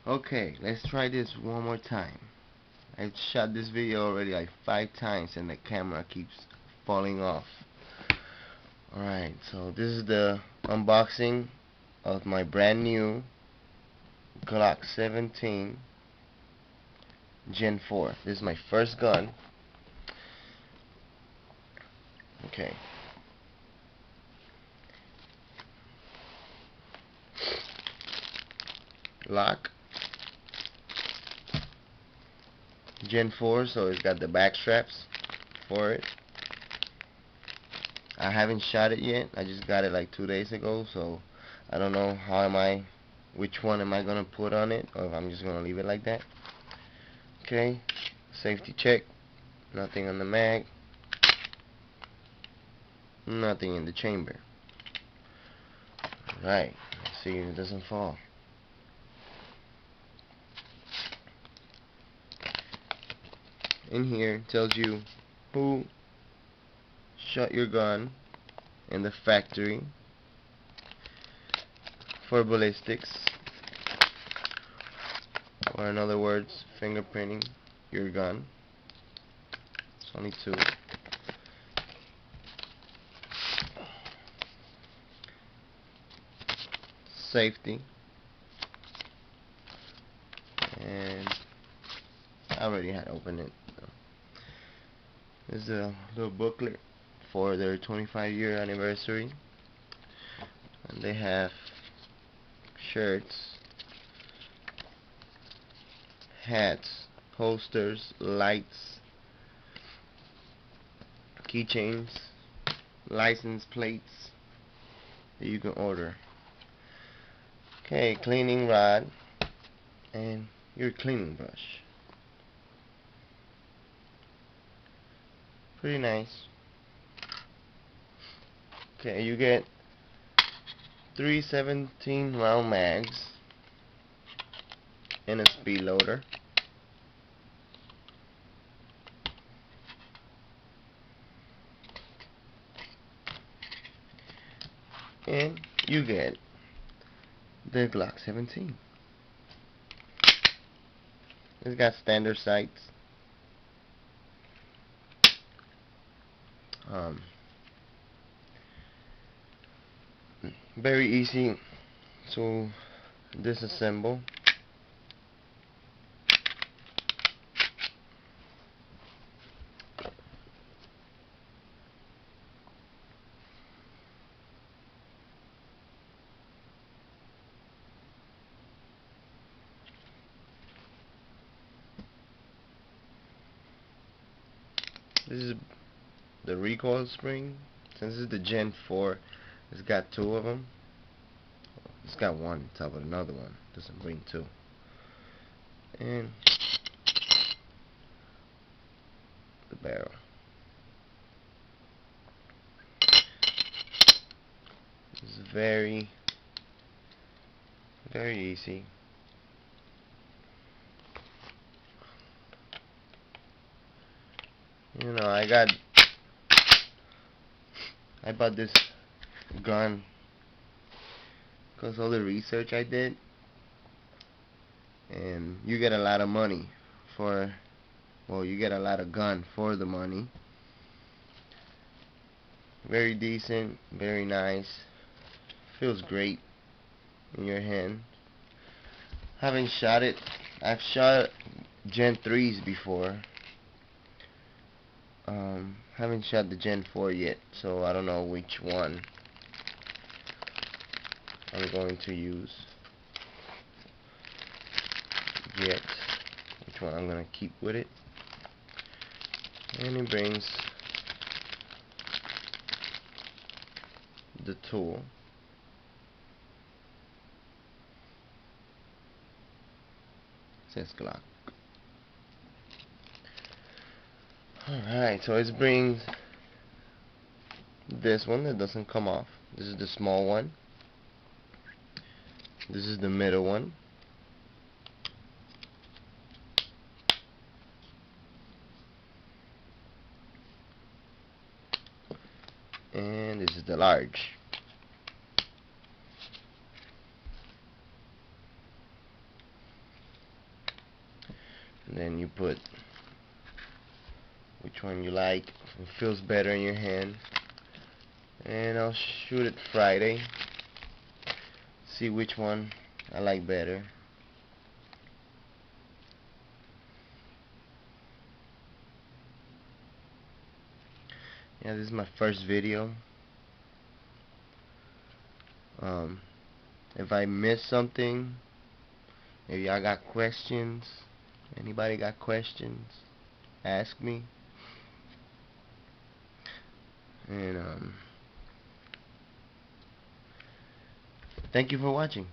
Okay, let's try this one more time. I've shot this video already like 5 times and the camera keeps falling off. Alright, so this is the unboxing of my brand new Glock 17 Gen 4. This is my first gun. Okay. Lock. Gen 4, so it's got the back straps for it. I haven't shot it yet. I just got it like 2 days ago, so I don't know which one am I gonna put on it, or if I'm just gonna leave it like that. Okay, safety check. Nothing on the mag. Nothing in the chamber. Right. Let's see if it doesn't fall. In here it tells you who shot your gun in the factory for ballistics, or in other words, fingerprinting your gun. It's only 2. Safety, and I already had opened it. This is a little booklet for their 25-year anniversary, and they have shirts, hats, holsters, lights, keychains, license plates that you can order. Okay, cleaning rod and your cleaning brush. Pretty nice. Okay, you get 3 17-round mags and a speed loader. And you get the Glock 17. It's got standard sights. Very easy to disassemble. This is the recoil spring. Since this is the Gen 4, it's got 2 of them. It's got one on top of another one. Doesn't bring 2. And the barrel. It's very easy. You know, I bought this gun because all the research I did, and you get a lot of money for, well, you get a lot of gun for the money. Very decent, very nice, feels great in your hand. Haven't shot it. I've shot Gen 3s before. Haven't shot the Gen 4 yet, so I don't know which one I'm going to use yet, which one I'm going to keep with it. And it brings the tool. It says Glock. Alright, so it brings this one that doesn't come off. This is the small one. This is the middle one. And this is the large. and then you put which one you like. It feels better in your hand. And I'll shoot it Friday. See which one I like better. Yeah, this is my first video. If I miss something, if y'all got questions, anybody got questions, ask me. And thank you for watching.